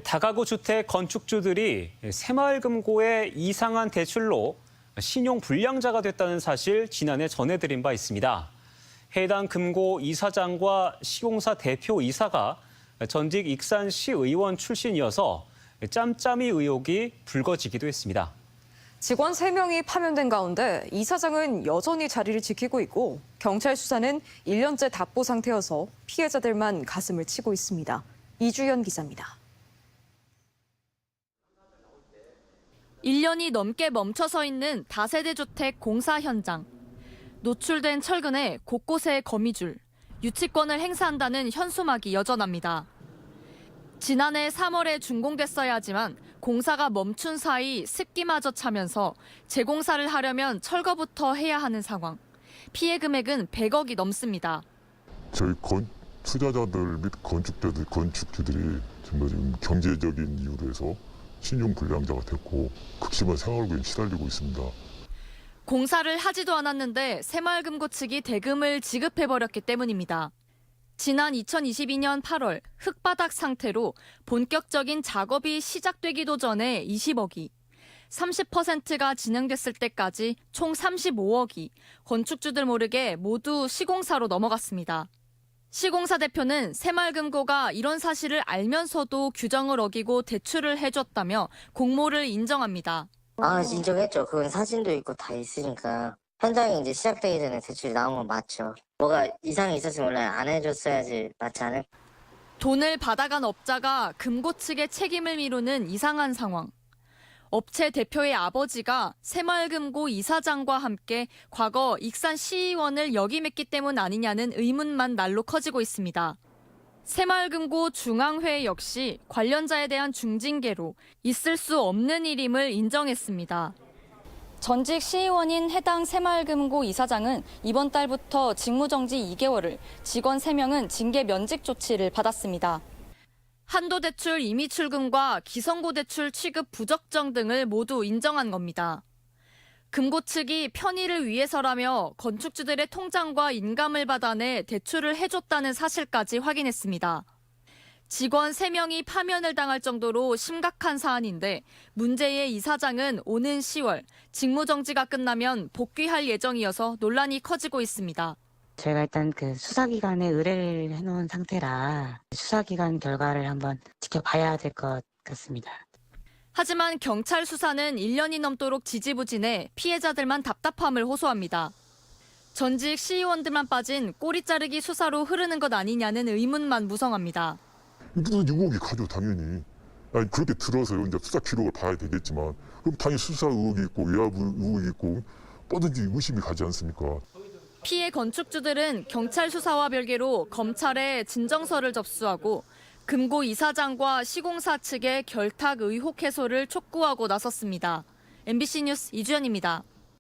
다가구 주택 건축주들이 새마을금고의 이상한 대출로 신용 불량자가 됐다는 사실 지난해 전해드린 바 있습니다. 해당 금고 이사장과 시공사 대표 이사가 전직 익산시 의원 출신이어서 짬짬이 의혹이 불거지기도 했습니다. 직원 3명이 파면된 가운데 이사장은 여전히 자리를 지키고 있고 경찰 수사는 1년째 답보 상태여서 피해자들만 가슴을 치고 있습니다. 이주연 기자입니다. 1년이 넘게 멈춰서 있는 다세대 주택 공사 현장. 노출된 철근에 곳곳에 거미줄, 유치권을 행사한다는 현수막이 여전합니다. 지난해 3월에 준공됐어야 하지만 공사가 멈춘 사이 습기마저 차면서 재공사를 하려면 철거부터 해야 하는 상황. 피해 금액은 100억이 넘습니다. 저희 투자자들 및 건축주들이 정말 지금 경제적인 이유로 해서 신용 불량자가 됐고 극심한 생활고에 시달리고 있습니다. 공사를 하지도 않았는데 새마을금고 측이 대금을 지급해버렸기 때문입니다. 지난 2022년 8월 흙바닥 상태로 본격적인 작업이 시작되기도 전에 20억이, 30%가 진행됐을 때까지 총 35억이 건축주들 모르게 모두 시공사로 넘어갔습니다. 시공사 대표는 새마을금고가 이런 사실을 알면서도 규정을 어기고 대출을 해줬다며 공모를 인정합니다. 인정했죠. 그건 사진도 있고 다 있으니까. 현장이 이제 시작되기 전에 대출이 나온 건 맞죠. 뭐가 이상이 있었으면 원래 안 해줬어야지 맞지 않을까? 돈을 받아간 업자가 금고 측의 책임을 미루는 이상한 상황. 업체 대표의 아버지가 새마을금고 이사장과 함께 과거 익산 시의원을 역임했기 때문 아니냐는 의문만 날로 커지고 있습니다. 새마을금고 중앙회 역시 관련자에 대한 중징계로 있을 수 없는 일임을 인정했습니다. 전직 시의원인 해당 새마을금고 이사장은 이번 달부터 직무정지 2개월을, 직원 3명은 징계 면직 조치를 받았습니다. 한도대출 임의출금과 기성고대출 취급 부적정 등을 모두 인정한 겁니다. 금고 측이 편의를 위해서라며 건축주들의 통장과 인감을 받아내 대출을 해줬다는 사실까지 확인했습니다. 직원 3명이 파면을 당할 정도로 심각한 사안인데 문제의 이사장은 오는 10월 직무정지가 끝나면 복귀할 예정이어서 논란이 커지고 있습니다. 저희가 일단 수사기관에 의뢰를 해놓은 상태라 수사기관 결과를 한번 지켜봐야 될 것 같습니다. 하지만 경찰 수사는 1년이 넘도록 지지부진해 피해자들만 답답함을 호소합니다. 전직 시의원들만 빠진 꼬리 자르기 수사로 흐르는 것 아니냐는 의문만 무성합니다. 무슨 의혹이 가죠, 당연히. 그렇게 들어서요. 이제 수사 기록을 봐야 되겠지만 그럼 당연히 수사 의혹이 있고 외압 의혹이 있고 뭐든지 의심이 가지 않습니까? 피해 건축주들은 경찰 수사와 별개로 검찰에 진정서를 접수하고 금고 이사장과 시공사 측의 결탁 의혹 해소를 촉구하고 나섰습니다. MBC 뉴스 이주연입니다.